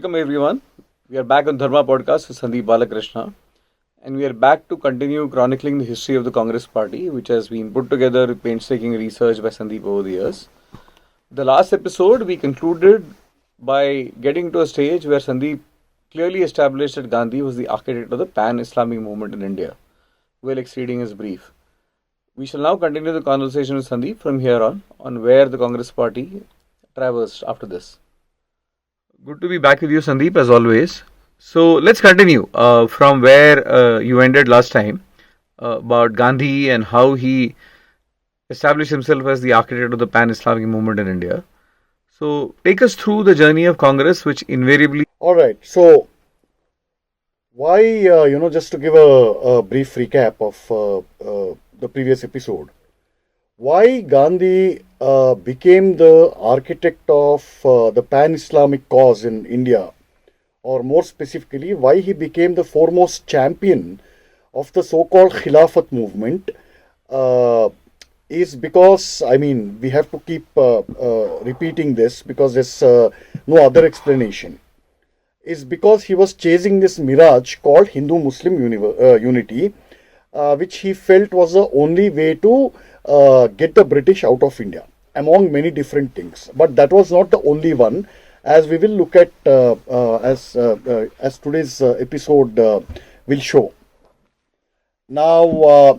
Welcome everyone. We are back on Dharma podcast with Sandeep Balakrishna, and we are back to continue chronicling the history of the Congress Party, which has been put together with painstaking research by Sandeep over the years. The last episode we concluded by getting to a stage where Sandeep clearly established that Gandhi was the architect of the pan-Islamic movement in India, well exceeding his brief. We shall now continue the conversation with Sandeep from here on where the Congress Party traversed after this. Good to be back with you, Sandeep, as always. So let's continue from where you ended last time about Gandhi and how he established himself as the architect of the pan-Islamic movement in India. So take us through the journey of Congress, which invariably... All right. So why, just to give a brief recap of the previous episode, why Gandhi became the architect of the pan-Islamic cause in India, or more specifically, why he became the foremost champion of the so-called Khilafat movement, is because, we have to keep repeating this because there's no other explanation, is because he was chasing this mirage called Hindu-Muslim unity, which he felt was the only way to get the British out of India, among many different things. But that was not the only one, as we will look at as today's episode will show. Now,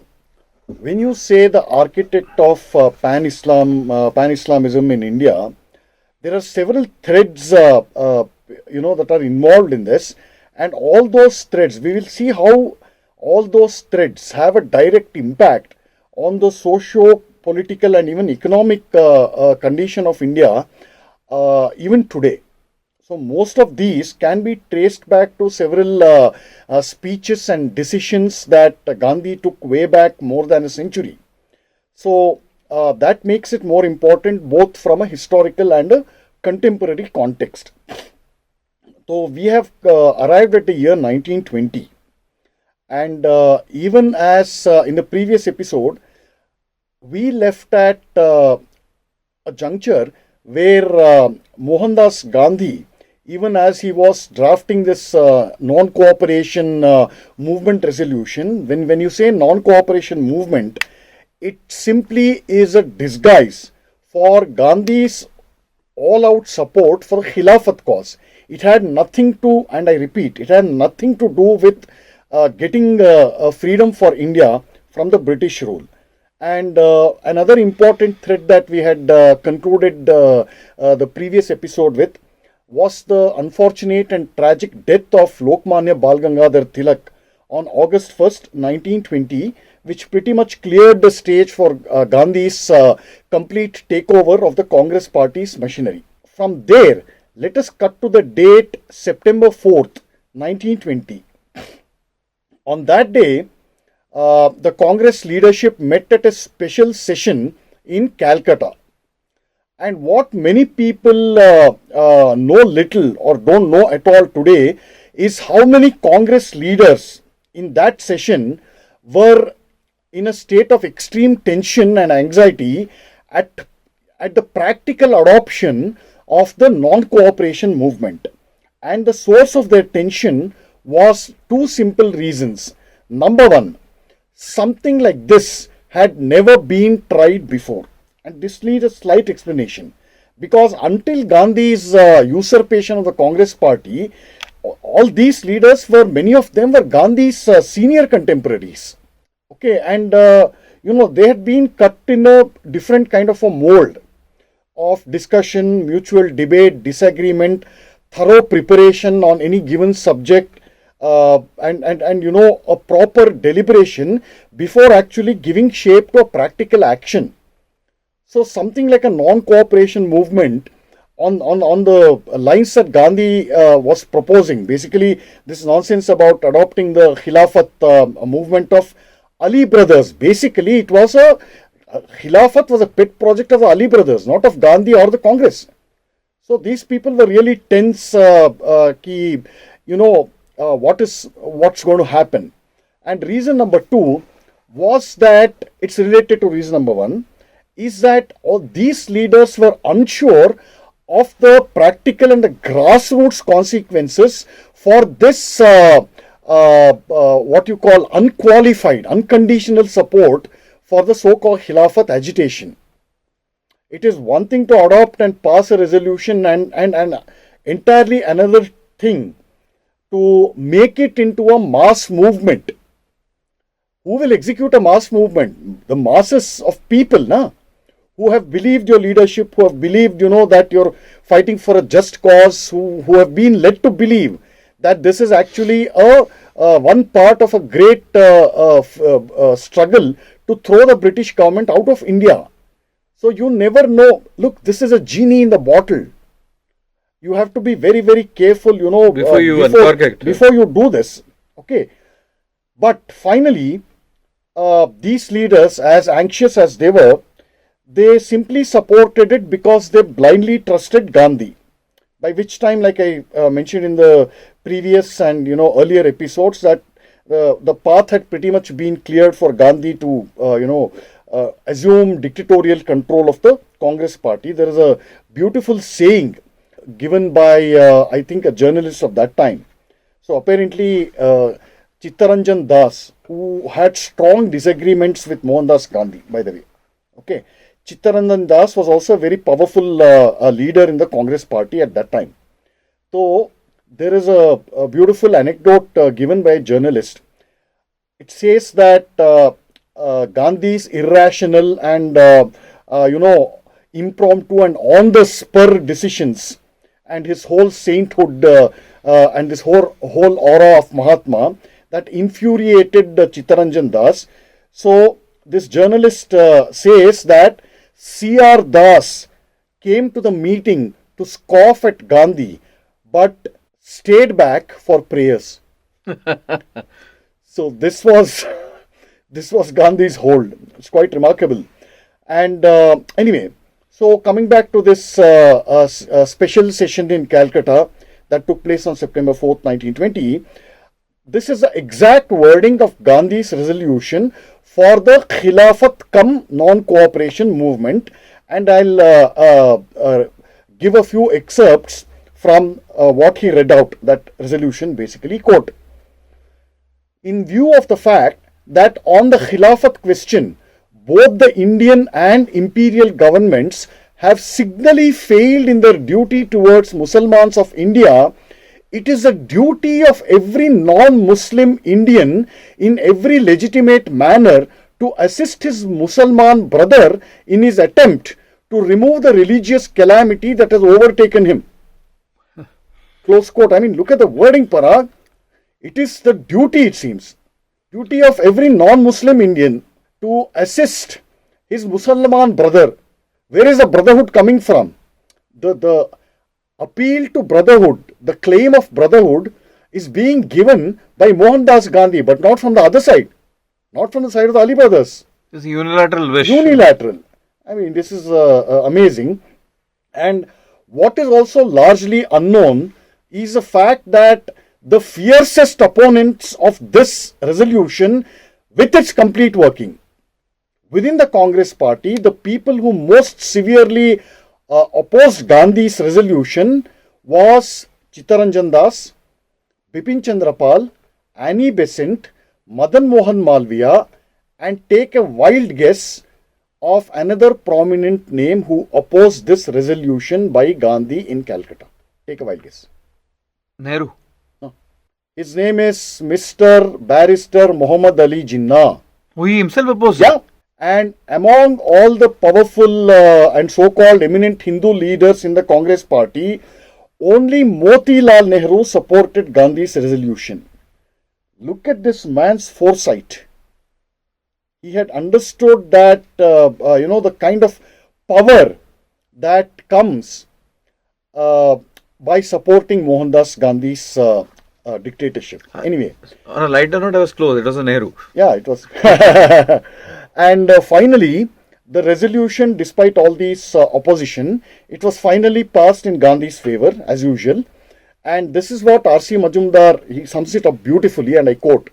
when you say the architect of pan-Islamism in India, there are several threads that are involved in this, and all those threads, we will see how all those threads have a direct impact on the socio-political and even economic condition of India even today. So most of these can be traced back to several speeches and decisions that Gandhi took way back more than a century. So that makes it more important both from a historical and a contemporary context. So we have arrived at the year 1920. And even as in the previous episode, we left at a juncture where Mohandas Gandhi, even as he was drafting this non-cooperation movement resolution, when you say non-cooperation movement, it simply is a disguise for Gandhi's all-out support for the Khilafat cause. It had nothing to, and I repeat, it had nothing to do with getting freedom for India from the British rule. And another important thread that we had concluded the previous episode with was the unfortunate and tragic death of Lokmanya Bal Gangadhar Tilak on August 1st, 1920, which pretty much cleared the stage for Gandhi's complete takeover of the Congress Party's machinery. From there, let us cut to the date September 4th, 1920. On that day, the Congress leadership met at a special session in Calcutta. And what many people know little or don't know at all today is how many Congress leaders in that session were in a state of extreme tension and anxiety at the practical adoption of the non-cooperation movement. And the source of their tension was two simple reasons. Number one, something like this had never been tried before. And this needs a slight explanation. Because until Gandhi's usurpation of the Congress Party, all these leaders many of them were Gandhi's senior contemporaries. Okay, and they had been cut in a different kind of a mold of discussion, mutual debate, disagreement, thorough preparation on any given subject, and a proper deliberation before actually giving shape to a practical action. So something like a non-cooperation movement on the lines that Gandhi was proposing, basically this nonsense about adopting the Khilafat movement of Ali brothers. Basically, it was Khilafat was a pet project of the Ali brothers, not of Gandhi or the Congress. So these people were really tense, what's going to happen. And reason number two was that it's related to reason number one, is that all these leaders were unsure of the practical and the grassroots consequences for this what you call unqualified, unconditional support for the so-called Khilafat agitation. It is one thing to adopt and pass a resolution and entirely another thing to make it into a mass movement. Who will execute a mass movement? The masses of people, na? Who have believed your leadership, who have believed, that you're fighting for a just cause, who have been led to believe that this is actually one part of a great struggle to throw the British government out of India. So you never know. Look, this is a genie in the bottle. You have to be very, very careful, before you uncork it. Before you do this. Okay. But finally, these leaders, as anxious as they were, they simply supported it because they blindly trusted Gandhi. By which time, like I mentioned in the previous and earlier episodes, that the path had pretty much been cleared for Gandhi to assume dictatorial control of the Congress party. There is a beautiful saying given by I think a journalist of that time. So apparently Chittaranjan Das, who had strong disagreements with Mohandas Gandhi, by the way. Okay. Chittaranjan Das was also a very powerful leader in the Congress party at that time. So there is a beautiful anecdote given by a journalist. It says that Gandhi's irrational and impromptu and on the spur decisions and his whole sainthood and this whole aura of Mahatma that infuriated Chittaranjan Das. So this journalist says that C.R. Das came to the meeting to scoff at Gandhi, but stayed back for prayers. So this was Gandhi's hold. It's quite remarkable. And anyway, so coming back to this special session in Calcutta that took place on September 4th, 1920, this is the exact wording of Gandhi's resolution for the Khilafat cum non-cooperation movement, and I'll give a few excerpts from what he read out. That resolution basically, quote, in view of the fact that on the Khilafat question, both the Indian and imperial governments have signally failed in their duty towards Mussalmans of India, it is a duty of every non-Muslim Indian in every legitimate manner to assist his Mussalman brother in his attempt to remove the religious calamity that has overtaken him. Close quote. I mean, look at the wording, Parag. It is the duty, it seems, duty of every non-Muslim Indian to assist his Mussalman brother. Where is the brotherhood coming from? The appeal to brotherhood, the claim of brotherhood is being given by Mohandas Gandhi, but not from the other side. Not from the side of the Ali brothers. It's a unilateral wish. Unilateral. I mean, this is amazing. And what is also largely unknown is the fact that the fiercest opponents of this resolution, with its complete working, within the Congress party, the people who most severely opposed Gandhi's resolution was Chittaranjan Das, Bipin Chandrapal, Annie Besant, Madan Mohan Malviya, and take a wild guess of another prominent name who opposed this resolution by Gandhi in Calcutta. Take a wild guess. Nehru. No. His name is Mr. Barrister Muhammad Ali Jinnah. Who he himself opposed? Yeah. And among all the powerful and so-called eminent Hindu leaders in the Congress party, only Motilal Nehru supported Gandhi's resolution. Look at this man's foresight. He had understood that, the kind of power that comes by supporting Mohandas Gandhi's dictatorship. Anyway. On a lighter note, I was close. It was a Nehru. Yeah, it was. And finally, the resolution, despite all these opposition, it was finally passed in Gandhi's favor, as usual. And this is what R.C. Majumdar, he sums it up beautifully, and I quote,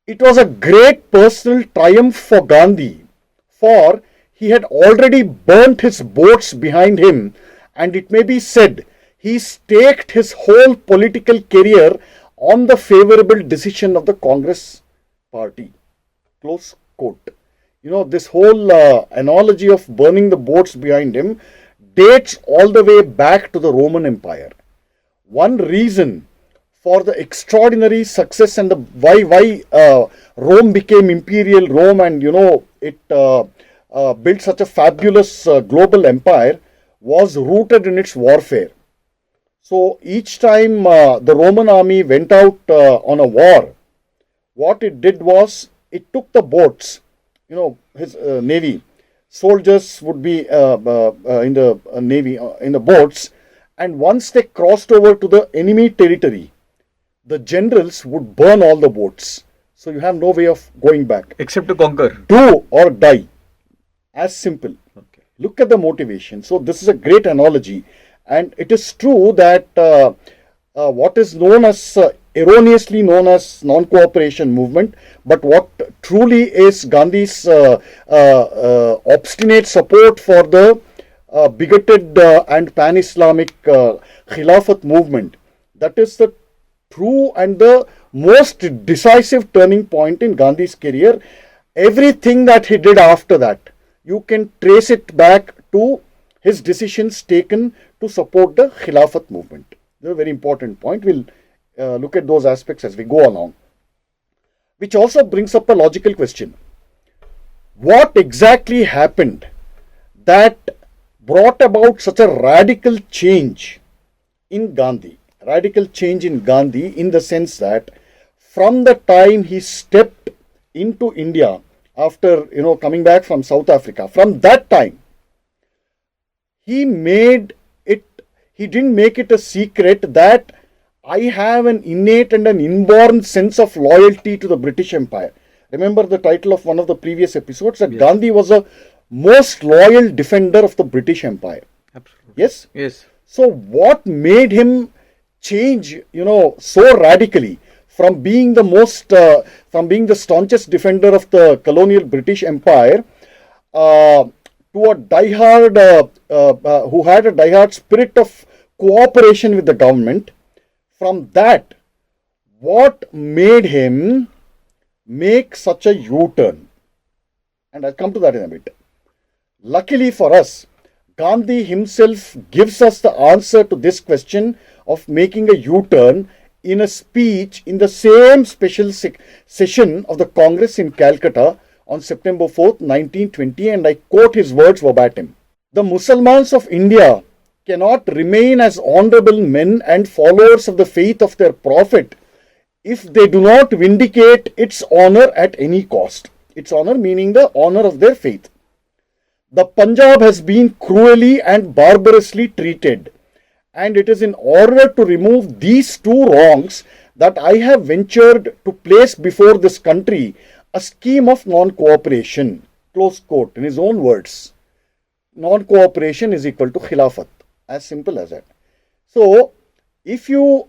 "It was a great personal triumph for Gandhi, for he had already burnt his boats behind him and it may be said he staked his whole political career on the favorable decision of the Congress party. Close quote. This whole analogy of burning the boats behind him dates all the way back to the Roman Empire. One reason for the extraordinary success and the why Rome became imperial Rome, and it built such a fabulous global empire, was rooted in its warfare. So each time the Roman army went out on a war, what it did was it took the boats. His navy soldiers would be in the navy in the boats, and once they crossed over to the enemy territory, the generals would burn all the boats. So you have no way of going back except to conquer. Do or die. As simple. Okay. Look at the motivation. So this is a great analogy, and it is true that what is known as erroneously known as non-cooperation movement, but what truly is Gandhi's obstinate support for the bigoted and pan-Islamic Khilafat movement. That is the true and the most decisive turning point in Gandhi's career. Everything that he did after that, you can trace it back to his decisions taken to support the Khilafat movement. That's a very important point. We'll look at those aspects as we go along. Which also brings up a logical question. What exactly happened that brought about such a radical change in Gandhi? Radical change in Gandhi in the sense that from the time he stepped into India after coming back from South Africa, from that time he didn't make it a secret that I have an innate and an inborn sense of loyalty to the British Empire. Remember the title of one of the previous episodes, that Yes. Gandhi was a most loyal defender of the British Empire. Absolutely. Yes? Yes. So what made him change, so radically from being the staunchest defender of the colonial British Empire to a diehard, who had a diehard spirit of cooperation with the government? From that, what made him make such a U-turn? And I'll come to that in a bit. Luckily for us, Gandhi himself gives us the answer to this question of making a U-turn in a speech in the same special session of the Congress in Calcutta on September 4th, 1920, and I quote his words verbatim. The Mussalmans of India cannot remain as honorable men and followers of the faith of their prophet if they do not vindicate its honor at any cost. Its honor meaning the honor of their faith. The Punjab has been cruelly and barbarously treated, and it is in order to remove these two wrongs that I have ventured to place before this country a scheme of non-cooperation. Close quote, in his own words. Non-cooperation is equal to Khilafat. As simple as that. So, if you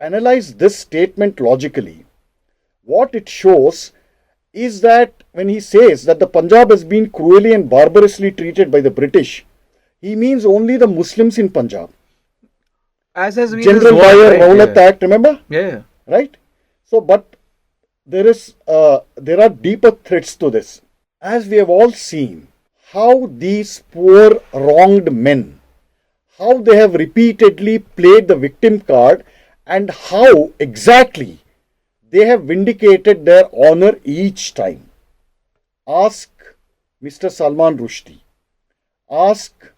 analyze this statement logically, what it shows is that when he says that the Punjab has been cruelly and barbarously treated by the British, he means only the Muslims in Punjab. As has been General his war, Dyer right? Rowlatt Act, remember? Yeah. Right? So, but there are deeper threats to this. As we have all seen, how these poor wronged men, how they have repeatedly played the victim card, and how exactly they have vindicated their honor each time. Ask Mr. Salman Rushdie. Ask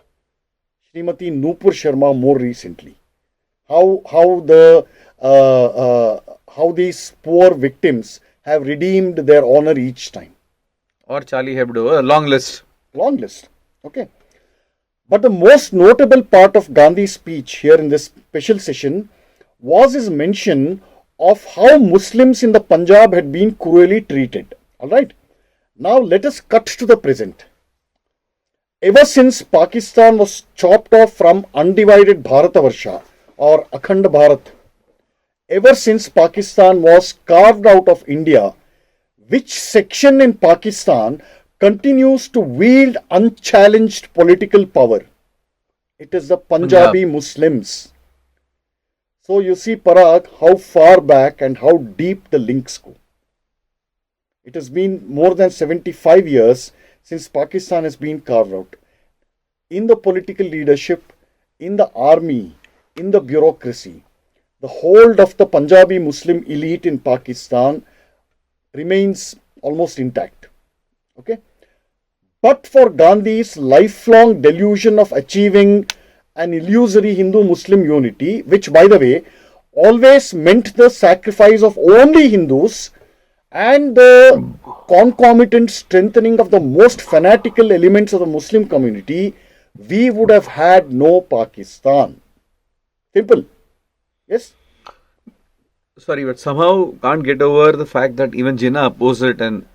Srimati Nupur Sharma more recently. How these poor victims have redeemed their honor each time. Or Charlie Hebdo, a long list. Long list. Okay. But the most notable part of Gandhi's speech here in this special session was his mention of how Muslims in the Punjab had been cruelly treated. Alright. Now let us cut to the present. Ever since Pakistan was chopped off from undivided Bharatavarsha or Akhand Bharat, ever since Pakistan was carved out of India, which section in Pakistan continues to wield unchallenged political power? It is the Punjabi Muslims. So you see, Parag, how far back and how deep the links go. It has been more than 75 years since Pakistan has been carved out. In the political leadership, in the army, in the bureaucracy, the hold of the Punjabi Muslim elite in Pakistan remains almost intact. Okay? But for Gandhi's lifelong delusion of achieving an illusory Hindu-Muslim unity, which, by the way, always meant the sacrifice of only Hindus and the concomitant strengthening of the most fanatical elements of the Muslim community, we would have had no Pakistan. Simple. Yes? Sorry, but somehow can't get over the fact that even Jinnah opposed it, and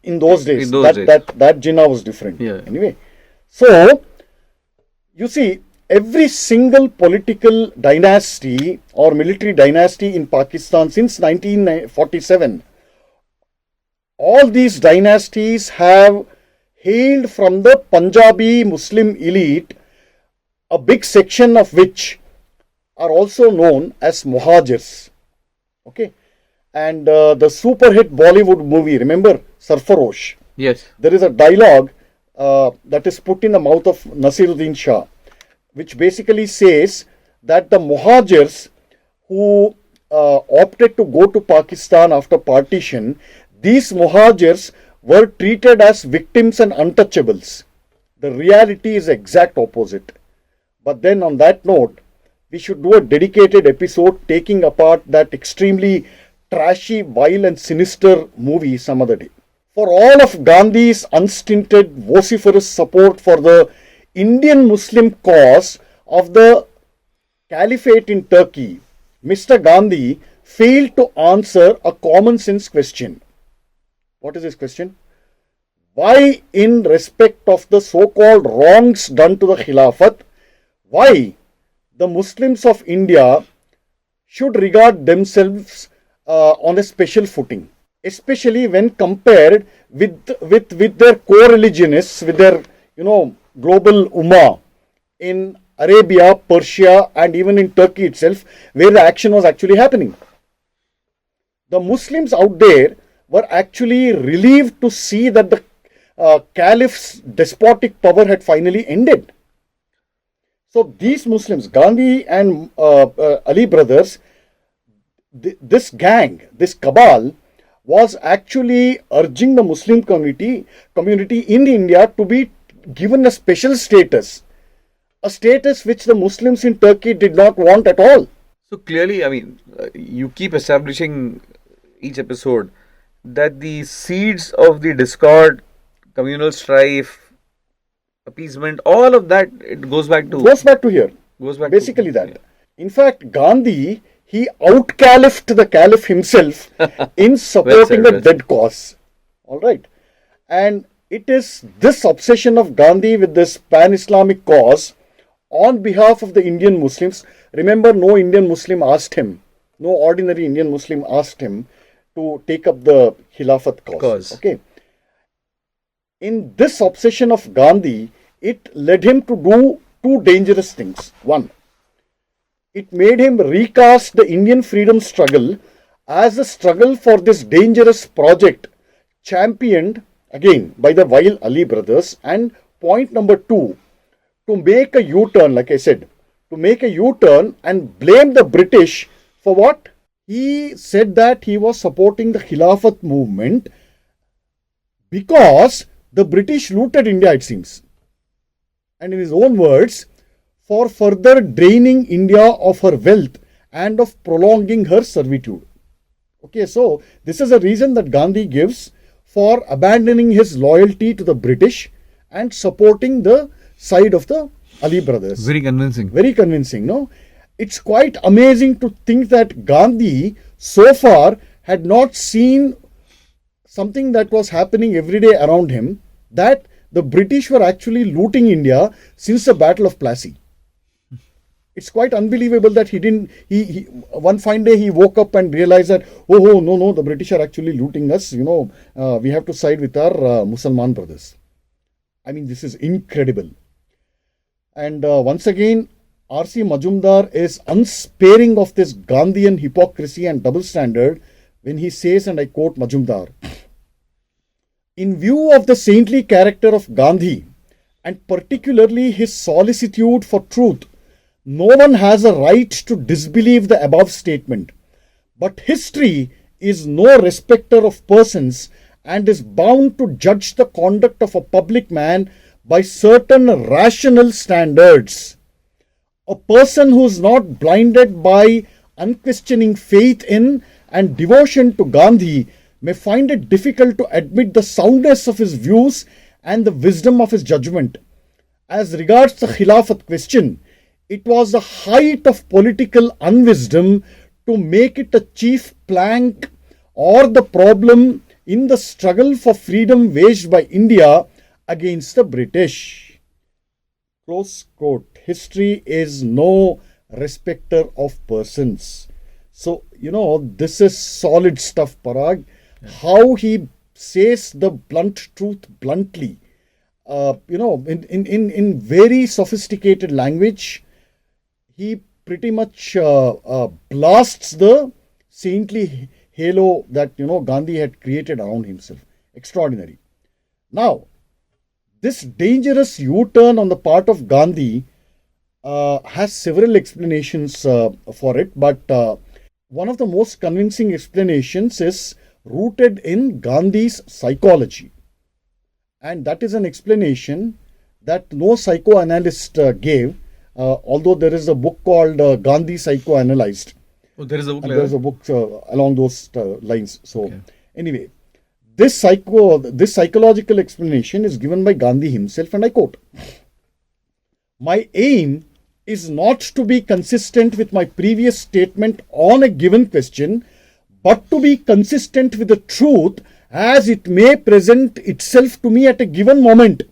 in those days, days. that Jinnah was different. Yeah. Anyway, so you see, every single political dynasty or military dynasty in Pakistan since 1947, all these dynasties have hailed from the Punjabi Muslim elite, a big section of which are also known as Muhajirs. Okay, and the super hit Bollywood movie, remember, Sarfarosh? Yes. There is a dialogue that is put in the mouth of Nasiruddin Shah, which basically says that the Muhajirs who opted to go to Pakistan after partition, these Muhajirs were treated as victims and untouchables. The reality is the exact opposite. But then on that note, we should do a dedicated episode taking apart that extremely trashy, vile and sinister movie some other day. For all of Gandhi's unstinted, vociferous support for the Indian Muslim cause of the Caliphate in Turkey, Mr. Gandhi failed to answer a common sense question. What is this question? Why, in respect of the so-called wrongs done to the Khilafat, why the Muslims of India should regard themselves on a special footing, especially when compared with their co-religionists, with their global ummah in Arabia, Persia, and even in Turkey itself, where the action was actually happening. The Muslims out there were actually relieved to see that the Caliph's despotic power had finally ended. So these Muslims, Gandhi and Ali brothers, this gang, this cabal, was actually urging the Muslim community in India to be given a special status, a status which the Muslims in Turkey did not want at all. So clearly, I mean, you keep establishing each episode that the seeds of the discord, communal strife, appeasement, all of that, it goes back to here. Goes back basically to, that. Yeah. In fact, Gandhi, he out-caliphate the caliph himself in supporting a dead cause. All right. And it is this obsession of Gandhi with this pan-Islamic cause on behalf of the Indian Muslims. Remember, no Indian Muslim asked him, no ordinary Indian Muslim asked him to take up the Khilafat cause. Okay. In this obsession of Gandhi, it led him to do two dangerous things. One, it made him recast the Indian freedom struggle as a struggle for this dangerous project championed again by the vile Ali brothers. And point number two, to make a U-turn, like I said, to make a U-turn and blame the British for what? He said that he was supporting the Khilafat movement because the British looted India, it seems. And in his own words, for further draining India of her wealth and of prolonging her servitude. Okay, so this is a reason that Gandhi gives for abandoning his loyalty to the British and supporting the side of the Ali brothers. Very convincing. Very convincing, no? It's quite amazing to think that Gandhi so far had not seen something that was happening every day around him, that the British were actually looting India since the Battle of Plassey. It's quite unbelievable that he one fine day he woke up and realized that, oh no, the British are actually looting us, we have to side with our Mussalman brothers. I mean, this is incredible. And once again, R.C. Majumdar is unsparing of this Gandhian hypocrisy and double standard when he says, and I quote Majumdar, "In view of the saintly character of Gandhi, and particularly his solicitude for truth, no one has a right to disbelieve the above statement. But history is no respecter of persons and is bound to judge the conduct of a public man by certain rational standards. A person who is not blinded by unquestioning faith in and devotion to Gandhi may find it difficult to admit the soundness of his views and the wisdom of his judgment. As regards the Khilafat question, it was the height of political unwisdom to make it a chief plank or the problem in the struggle for freedom waged by India against the British." Close quote. History is no respecter of persons. So, this is solid stuff, Parag. How he says the blunt truth bluntly, in very sophisticated language. He pretty much blasts the saintly halo that, Gandhi had created around himself. Extraordinary. Now, this dangerous U-turn on the part of Gandhi has several explanations for it, but one of the most convincing explanations is rooted in Gandhi's psychology. And that is an explanation that no psychoanalyst gave, although there is a book called Gandhi Psychoanalyzed. Oh, there is a book. There is a book along those lines. So, okay. Anyway, this psychological explanation is given by Gandhi himself, and I quote, "My aim is not to be consistent with my previous statement on a given question, but to be consistent with the truth as it may present itself to me at a given moment."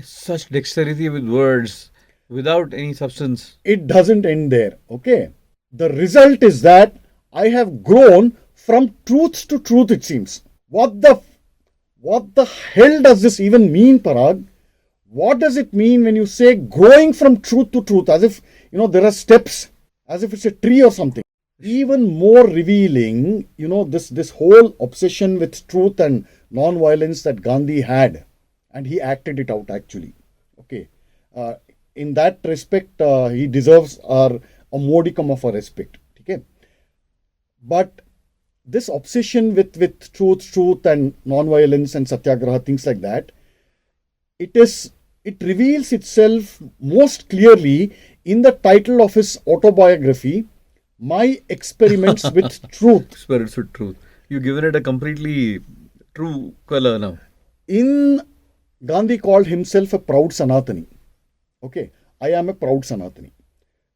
Such dexterity with words, without any substance. It doesn't end there, okay? The result is that I have grown from truth to truth, it seems. What the hell does this even mean, Parag? What does it mean when you say growing from truth to truth? As if, there are steps, as if it's a tree or something. Even more revealing, this whole obsession with truth and non-violence that Gandhi had, and he acted it out actually. Okay, in that respect, he deserves a modicum of our respect. Okay, but this obsession with truth and non-violence and satyagraha, things like that, it reveals itself most clearly in the title of his autobiography, My Experiments with Truth. Experiments with Truth. You've given it a completely true color now. Gandhi called himself a proud Sanatani. Okay, I am a proud Sanatani.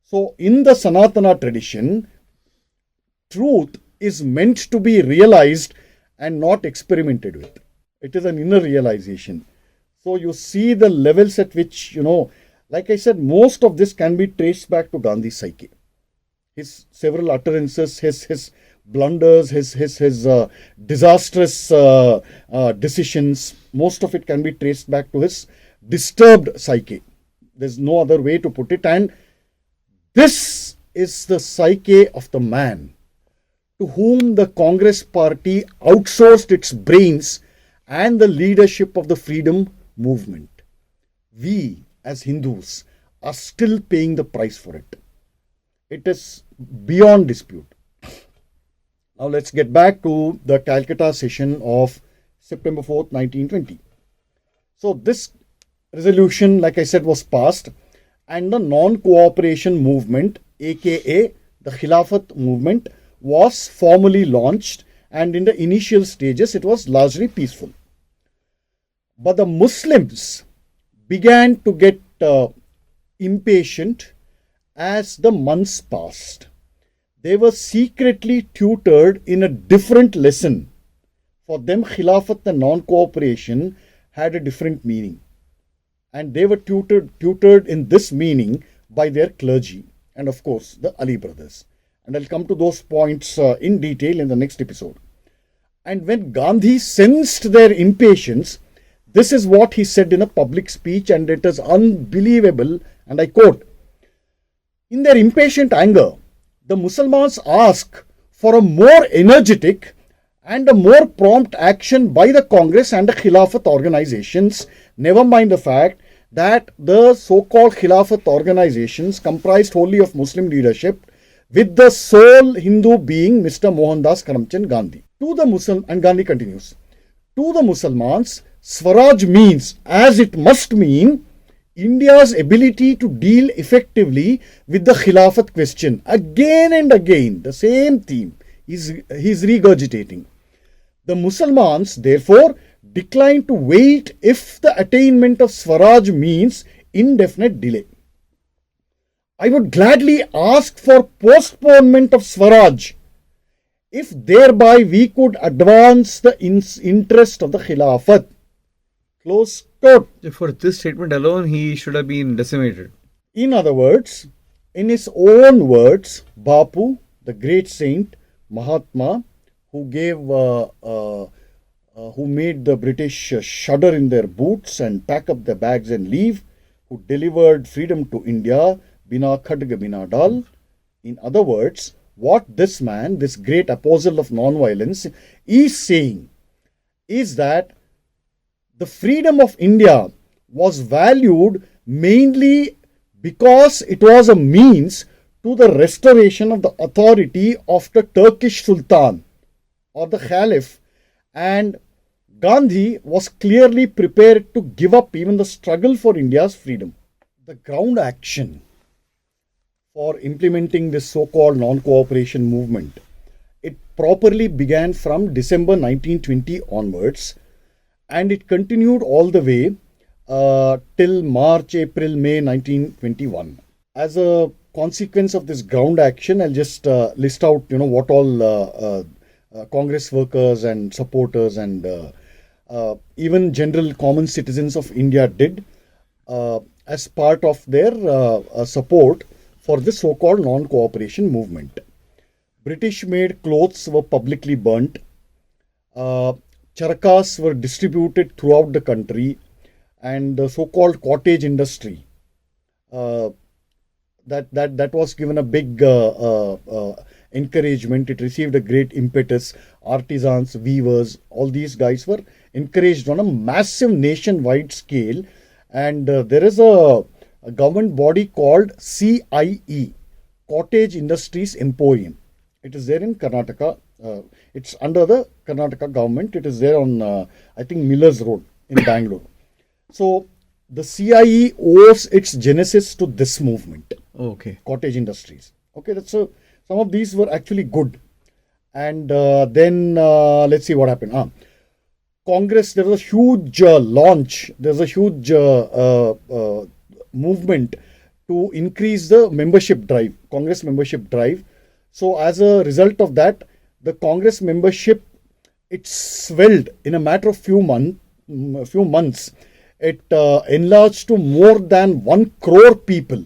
So, in the Sanatana tradition, truth is meant to be realized and not experimented with. It is an inner realization. So, you see the levels at which, like I said, most of this can be traced back to Gandhi's psyche. His several utterances, his blunders, his disastrous decisions, most of it can be traced back to his disturbed psyche. There's no other way to put it. And this is the psyche of the man to whom the Congress party outsourced its brains and the leadership of the freedom movement. We, as Hindus, are still paying the price for it. It is beyond dispute. Now let's get back to the Calcutta session of September 4th, 1920. So this resolution, like I said, was passed, and the non-cooperation movement, aka the Khilafat movement, was formally launched, and in the initial stages it was largely peaceful. But the Muslims began to get impatient as the months passed. They were secretly tutored in a different lesson. For them, Khilafat and non-cooperation had a different meaning. And they were tutored in this meaning by their clergy and, of course, the Ali brothers. And I'll come to those points in detail in the next episode. And when Gandhi sensed their impatience, This is what he said in a public speech, and it is unbelievable. And I quote, "In their impatient anger, the Muslims ask for a more energetic and a more prompt action by the Congress and the Khilafat organizations, never mind the fact that the so-called Khilafat organizations comprised wholly of Muslim leadership, with the sole Hindu being Mr. Mohandas Karamchand Gandhi." To the Muslim, and Gandhi continues, "To the Muslims, Swaraj means, as it must mean, India's ability to deal effectively with the Khilafat question." Again and again, the same theme he's regurgitating. "The Muslims, therefore, decline to wait if the attainment of Swaraj means indefinite delay. I would gladly ask for postponement of Swaraj, if thereby we could advance the interest of the Khilafat." Close quote. For this statement alone, he should have been decimated. In other words, in his own words, Bapu, the great saint, Mahatma, who made the British shudder in their boots and pack up their bags and leave, who delivered freedom to India, bina khadg bina dal. In other words, what this man, this great apostle of non-violence, is saying is that the freedom of India was valued mainly because it was a means to the restoration of the authority of the Turkish Sultan or the Caliph, and Gandhi was clearly prepared to give up even the struggle for India's freedom. The ground action for implementing this so-called non-cooperation movement, it properly began from December 1920 onwards, and it continued all the way till March, April, May 1921. As a consequence of this ground action, I'll just list out, what all Congress workers and supporters and even general common citizens of India did as part of their support for this so-called non-cooperation movement. British-made clothes were publicly burnt. Charakas were distributed throughout the country, and the so-called cottage industry that was given a big encouragement. It received a great impetus. Artisans, weavers, all these guys were encouraged on a massive nationwide scale, and there is a government body called CIE, Cottage Industries Emporium. It is there in Karnataka. It's under the Karnataka government. It is there on, I think, Miller's Road in Bangalore. So the CIE owes its genesis to this movement. Okay. Cottage industries. Okay, some of these were actually good. And then let's see what happened. Congress, there was a huge launch. There's a huge movement to increase the membership drive, Congress membership drive. So as a result of that, the Congress membership, it swelled in a matter of few months. It enlarged to more than 1 crore people,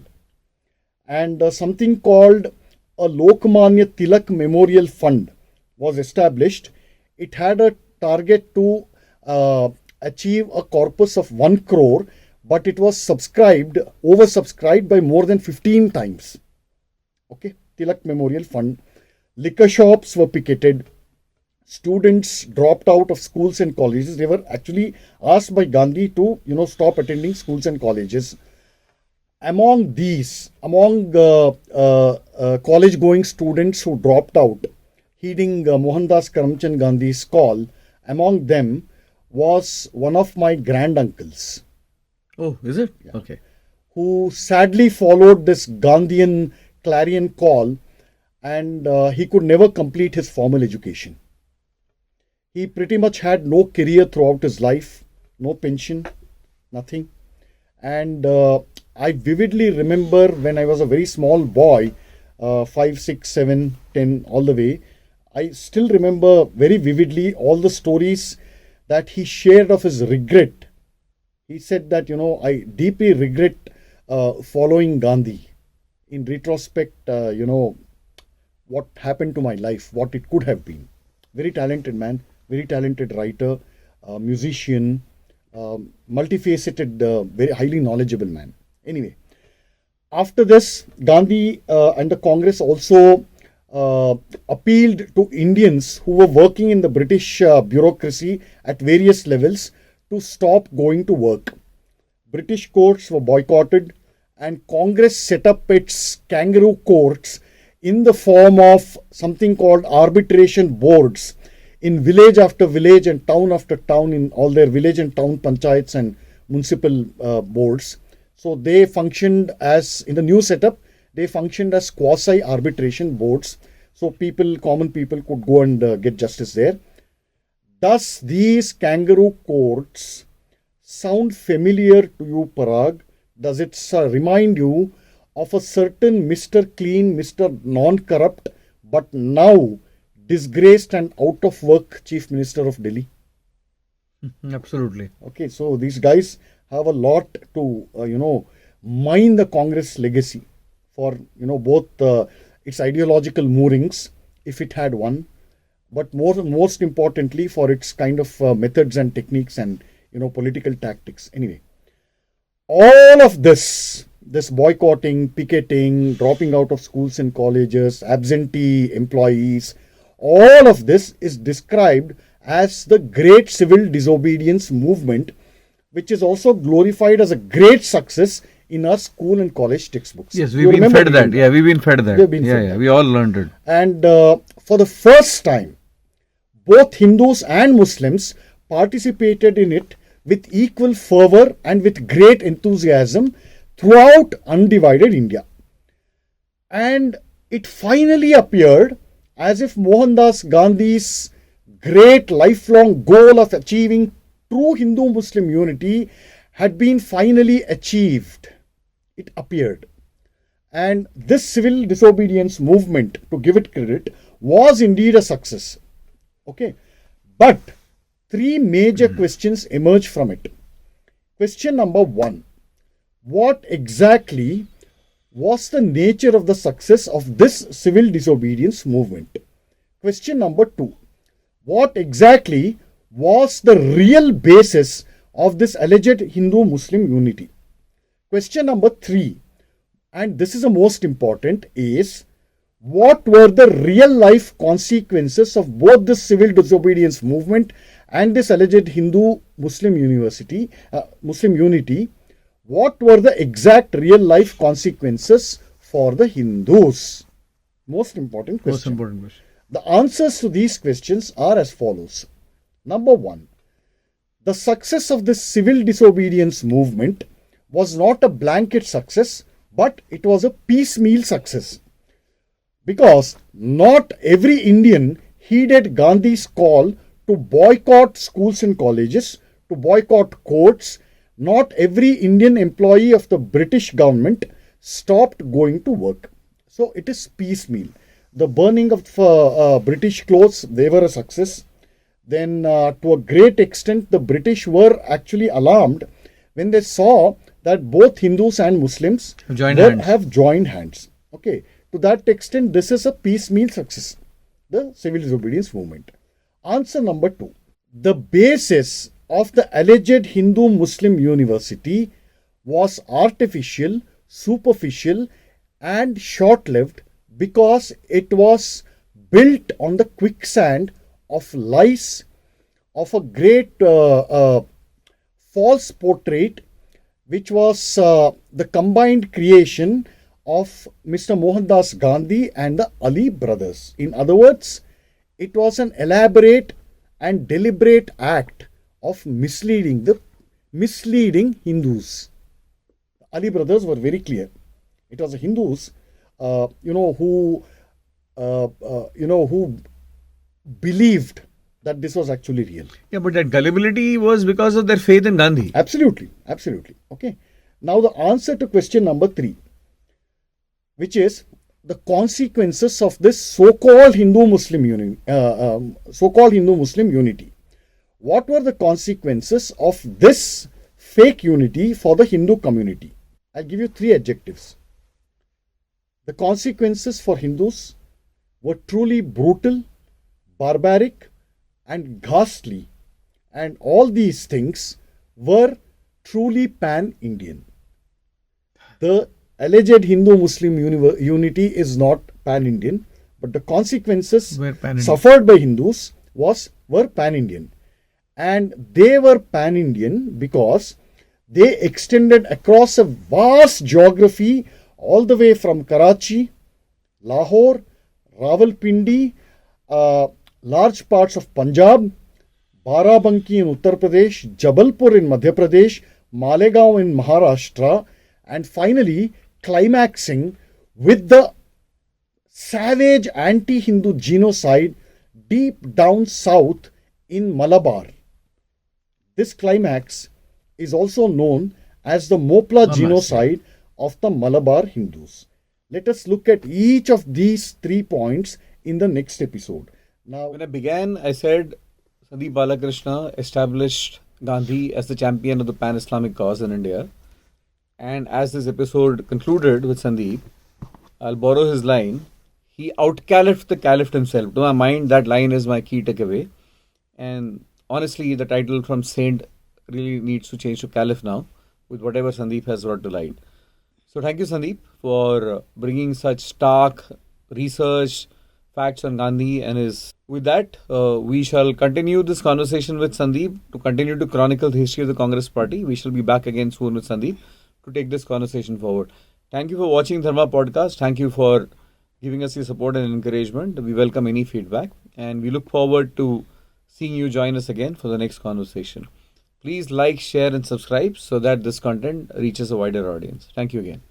and something called a Lokmanya Tilak Memorial Fund was established. It had a target to achieve a corpus of 1 crore, but it was oversubscribed by more than 15 times. Okay, Tilak Memorial Fund. Liquor shops were picketed. Students dropped out of schools and colleges. They were actually asked by Gandhi to, stop attending schools and colleges. Among college-going students who dropped out, heeding Mohandas Karamchand Gandhi's call, among them was one of my granduncles. Oh, is it? Yeah. Okay. Who sadly followed this Gandhian clarion call, and he could never complete his formal education. He pretty much had no career throughout his life, no pension, nothing. And I vividly remember when I was a very small boy, 5, 6, 7, 10, all the way, I still remember very vividly all the stories that he shared of his regret. He said that, I deeply regret following Gandhi. In retrospect, what happened to my life, what it could have been. Very talented man, very talented writer, musician, multifaceted, very highly knowledgeable man. Anyway, after this, Gandhi and the Congress also appealed to Indians who were working in the British bureaucracy at various levels to stop going to work. British courts were boycotted, and Congress set up its kangaroo courts in the form of something called arbitration boards in village after village and town after town, in all their village and town panchayats and municipal boards. So they functioned as, in the new setup, they functioned as quasi arbitration boards. So people, common people could go and get justice there. Thus, these kangaroo courts sound familiar to you, Parag? Does it remind you of a certain Mr. Clean, Mr. Non-corrupt, but now disgraced and out of work Chief Minister of Delhi? Absolutely. Okay, so these guys have a lot to, mine the Congress legacy for, both its ideological moorings, if it had one, but most importantly for its kind of methods and techniques and, political tactics. Anyway, all of this boycotting, picketing, dropping out of schools and colleges, absentee employees, all of this is described as the Great Civil Disobedience Movement, which is also glorified as a great success in our school and college textbooks. Yes, we've been fed that. Yeah, we've been fed that. We all learned it. And for the first time, both Hindus and Muslims participated in it with equal fervor and with great enthusiasm throughout undivided India. And it finally appeared as if Mohandas Gandhi's great lifelong goal of achieving true Hindu-Muslim unity had been finally achieved. It appeared. And this civil disobedience movement, to give it credit, was indeed a success. Okay. But three major questions emerge from it. Question number one: what exactly was the nature of the success of this civil disobedience movement? Question number two: what exactly was the real basis of this alleged Hindu-Muslim unity? Question number three, and this is the most important, is what were the real life consequences of both the civil disobedience movement and this alleged Hindu-Muslim Muslim unity? What were the exact real life consequences for the Hindus? Most important question. The answers to these questions are as follows. Number one, the success of this civil disobedience movement was not a blanket success, but it was a piecemeal success. Because not every Indian heeded Gandhi's call to boycott schools and colleges, to boycott courts. Not every Indian employee of the British government stopped going to work. So it is piecemeal. The burning of British clothes, they were a success. Then to a great extent, the British were actually alarmed when they saw that both Hindus and Muslims have joined hands. Okay. To that extent, this is a piecemeal success, the civil disobedience movement. Answer number two. The basis of the alleged Hindu-Muslim university was artificial, superficial and short-lived because it was built on the quicksand of lies, of a great false portrait, which was the combined creation of Mr. Mohandas Gandhi and the Ali brothers. In other words, it was an elaborate and deliberate act of misleading Hindus. The Ali brothers were very clear. It was the Hindus, who believed that this was actually real. Yeah, but that gullibility was because of their faith in Gandhi. Absolutely. Okay. Now the answer to question number three, which is the consequences of this so-called Hindu-Muslim unity. What were the consequences of this fake unity for the Hindu community? I'll give you three adjectives. The consequences for Hindus were truly brutal, barbaric, and ghastly. And all these things were truly pan-Indian. The alleged Hindu-Muslim unity is not pan-Indian, but the consequences suffered by Hindus were pan-Indian. And they were pan-Indian because they extended across a vast geography all the way from Karachi, Lahore, Rawalpindi, large parts of Punjab, Barabanki in Uttar Pradesh, Jabalpur in Madhya Pradesh, Malegaon in Maharashtra, and finally climaxing with the savage anti-Hindu genocide deep down south in Malabar. This climax is also known as the Mopla genocide of the Malabar Hindus. Let us look at each of these 3 points in the next episode. Now, when I began, I said Sandeep Balakrishna established Gandhi as the champion of the pan-Islamic cause in India. And as this episode concluded with Sandeep, I'll borrow his line. He out-caliphate the caliph himself. To my mind, that line is my key takeaway. And honestly, the title from Saint really needs to change to Caliph now, with whatever Sandeep has brought to light. So thank you, Sandeep, for bringing such stark research, facts on Gandhi and his... With that, we shall continue this conversation with Sandeep to continue to chronicle the history of the Congress Party. We shall be back again soon with Sandeep to take this conversation forward. Thank you for watching Dharma Podcast. Thank you for giving us your support and encouragement. We welcome any feedback and we look forward to seeing you join us again for the next conversation. Please like, share and subscribe so that this content reaches a wider audience. Thank you again.